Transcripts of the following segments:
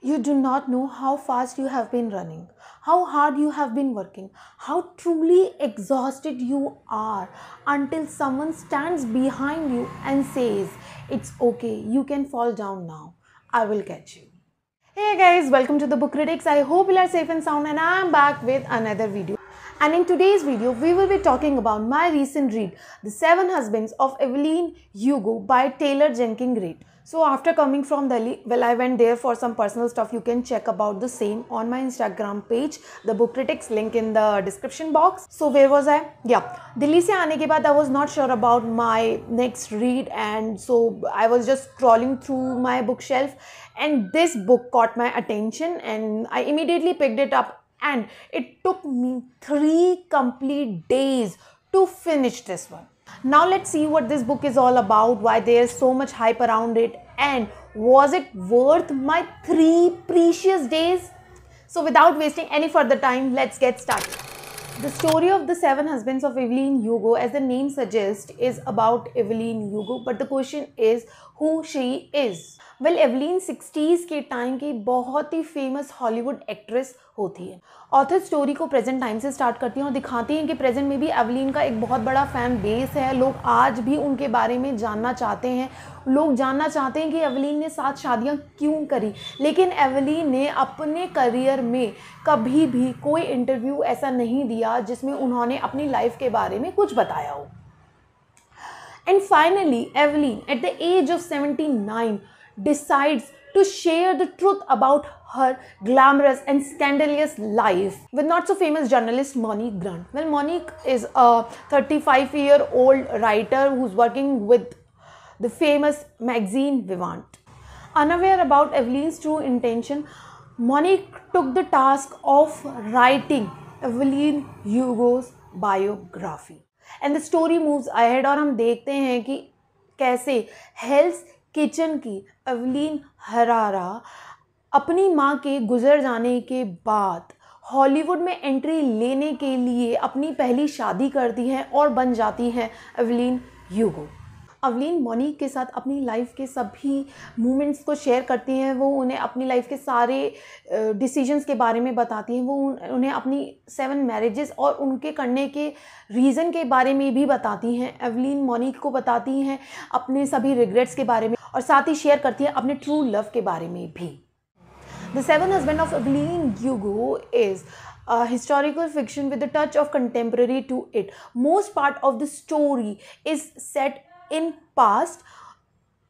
You do not know how fast you have been running, how hard you have been working, how truly exhausted you are until someone stands behind you and says, "It's okay, you can fall down now. I will catch you." Hey guys, welcome to the Book Critics. I hope you are safe and sound, and I am back with another video. And in today's video, we will be talking about my recent read, The Seven Husbands of Evelyn Hugo by Taylor Jenkins Reid. So after coming from Delhi, well, I went there for some personal stuff. You can check about the same on my Instagram page, The Book Critics, link in the description box. So where was I? Yeah, Delhi से आने के बाद I was not sure about my next read, and so I was just scrolling through my bookshelf, and this book caught my attention, and I immediately picked it up. And it took me 3 complete days to finish this one. Now let's see what this book is all about, why there's so much hype around it, and was it worth my 3 precious days? So without wasting any further time, let's get started. The story of The Seven Husbands of Evelyn Hugo, as the name suggests, is about Evelyn Hugo, but the question is who she is. Well, aeolian 60s के time की बहुत ही famous Hollywood actress होती है. Author story को present time से start करती हैं और दिखाती हैं कि प्रेजेंट में भी एवलीन का एक बहुत बड़ा फ़ैन बेस है. लोग आज भी उनके बारे में जानना चाहते हैं. लोग जानना चाहते हैं कि एवलीन ने 7 शादियां क्यों करी, लेकिन एवलीन ने अपने करियर में कभी भी कोई इंटरव्यू ऐसा नहीं दिया जिसमें उन्होंने अपनी लाइफ के बारे में कुछ बताया हो. And finally, Evelyn, at the age of 79, decides to share the truth about her glamorous and scandalous life with not so famous journalist Monique Grant. Well, Monique is a 35-year-old writer who's working with the famous magazine Vivant. Unaware about Evelyn's true intention, Monique took the task of writing Evelyn Hugo's biography. And the story moves ahead और हम देखते हैं कि कैसे हेल्स kitchen की aeolian हरारा अपनी माँ के गुजर जाने के बाद हॉलीवुड में एंट्री लेने के लिए अपनी पहली शादी करती हैं और बन जाती हैं एवलीन ह्यूगो. एवलीन मोनिक के साथ अपनी लाइफ के सभी मोमेंट्स को शेयर करती हैं. वो उन्हें अपनी लाइफ के सारे डिसीजंस के बारे में बताती हैं. वो उन्हें अपनी 7 मैरिजेस और उनके करने के रीज़न के बारे में भी बताती हैं. एवलीन मोनिक को बताती हैं अपने सभी रिग्रेट्स के बारे में और साथ ही शेयर करती हैं अपने ट्रू लव के बारे में भी. The seven husband of Evelyn Hugo is a historical fiction with a touch of contemporary to it. Most part of the story is set in past,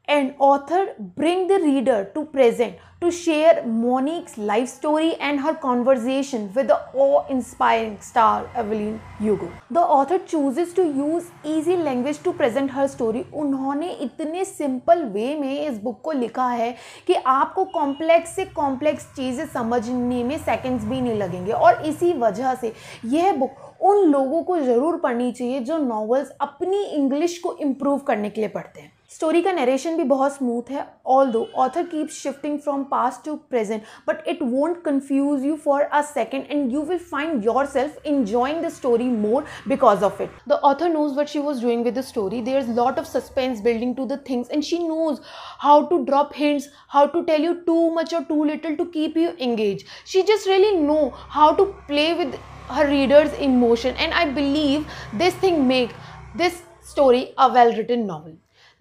and author bring the reader to present to share Monique's life story and her conversation with the awe-inspiring star Evelyn Hugo. The author chooses to use easy language to present her story. उन्होंने इतने simple way में इस book को लिखा है कि आपको complex से कॉम्प्लेक्स चीज़ें समझने में सेकंड्स भी नहीं लगेंगे. और इसी वजह से यह बुक उन लोगों को ज़रूर पढ़नी चाहिए जो नॉवेल्स अपनी इंग्लिश को इम्प्रूव करने के लिए पढ़ते हैं. स्टोरी का नरेशन भी बहुत स्मूथ है. Although author keeps shifting from past to present, but it won't confuse you for a second, and you will find yourself enjoying the story more because of it. The author knows what she was doing with the story. There's a lot of suspense building to the things, and she knows how to drop hints, how to tell you too much or too little to keep you engaged. She just really know how to play with her readers' emotion, and I believe this thing make this story a well-written novel.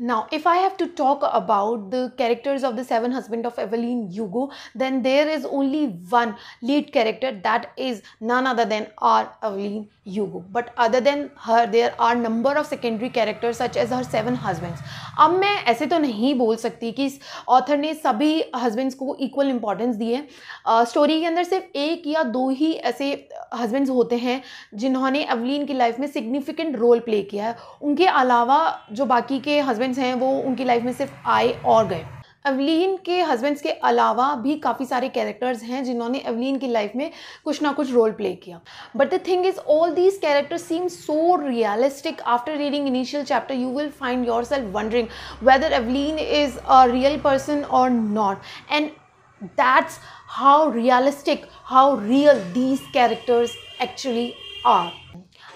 Now, if I have to talk about the characters of The Seven Husbands of Evelyn Hugo, then there is only one lead character, that is none other than our Evelyn Hugo. But other than her, there are number of secondary characters such as her 7 husbands. अब मैं ऐसे तो नहीं बोल सकती कि इस author ने सभी हस्बैंड्स को इक्वल इंपॉर्टेंस दी है. स्टोरी के अंदर सिर्फ 1 या 2 ही ऐसे हस्बैंड्स होते हैं जिन्होंने एवलीन की लाइफ में सिग्निफिकेंट रोल प्ले किया है. उनके अलावा जो बाकी के हस्बैंड्स हैं वो उनकी लाइफ में सिर्फ आए और गए. एवलीन के हस्बैंड्स के अलावा भी काफ़ी सारे कैरेक्टर्स हैं जिन्होंने एवलीन की लाइफ में कुछ ना कुछ रोल प्ले किया. But the thing is all these characters seem so realistic. After reading initial chapter you will find yourself wondering whether Evelyn is a real person or not, and that's how realistic, how real these characters actually are.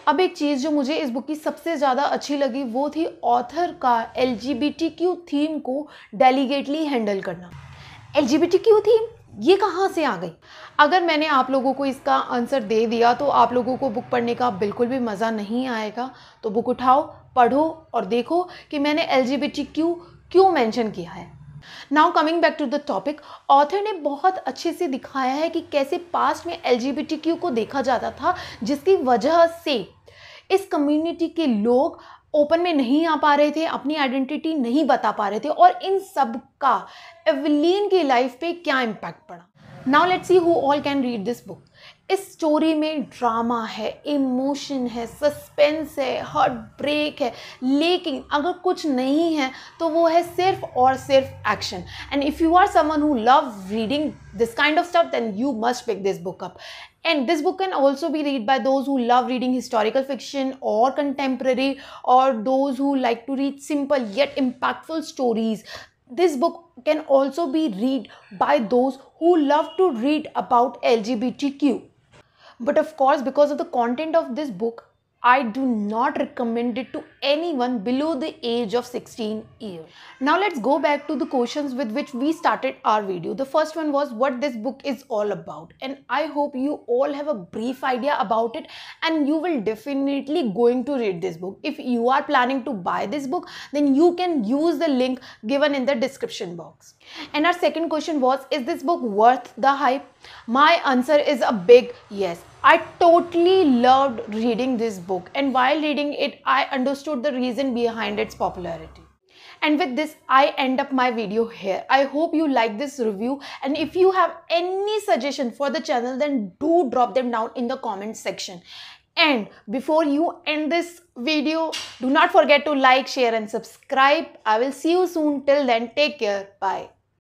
अब एक चीज़ जो मुझे इस book की सबसे ज़्यादा अच्छी लगी वो थी ऑथर का LGBTQ थीम को डेलीगेटली हैंडल करना. LGBTQ थीम ये कहाँ से आ गई? अगर मैंने आप लोगों को इसका आंसर दे दिया तो आप लोगों को बुक पढ़ने का बिल्कुल भी मज़ा नहीं आएगा। तो बुक उठाओ, पढ़ो और देखो कि मैंने LGBTQ क्यों मेंशन किया है। Now coming back to the topic, author ने बहुत अच्छे से दिखाया है कि कैसे पास्ट में LGBTQ को देखा जाता था, जिसकी वजह से इस कम्युनिटी के लोग ओपन में नहीं आ पा रहे थे, अपनी आइडेंटिटी नहीं बता पा रहे थे, और इन सब का एवलीन की लाइफ पे क्या इम्पैक्ट पड़ा। Now let's see who all can read this book. इस स्टोरी में ड्रामा है, इमोशन है, सस्पेंस है, हार्ट ब्रेक है, लेकिन अगर कुछ नहीं है तो वो है सिर्फ और सिर्फ action. And if you are someone who love reading this kind of stuff, then you must pick this book up. And this book can also be read by those who love reading historical fiction or contemporary, or those who like to read simple yet impactful stories. This book can also be read by those who love to read about LGBTQ. But of course, because of the content of this book, I do not recommend it to anyone below the age of 16 years. Now let's go back to the questions with which we started our video. The first one was what this book is all about, and I hope you all have a brief idea about it, and you will definitely going to read this book. If you are planning to buy this book, then you can use the link given in the description box. And our second question was, is this book worth the hype? My answer is a big yes. I totally loved reading this book, and while reading it, I understood the reason behind its popularity. And with this, I end up my video here. I hope you like this review, and if you have any suggestion for the channel, then do drop them down in the comment section. And before you end this video, do not forget to like, share and subscribe. I will see you soon. Till then, take care. Bye.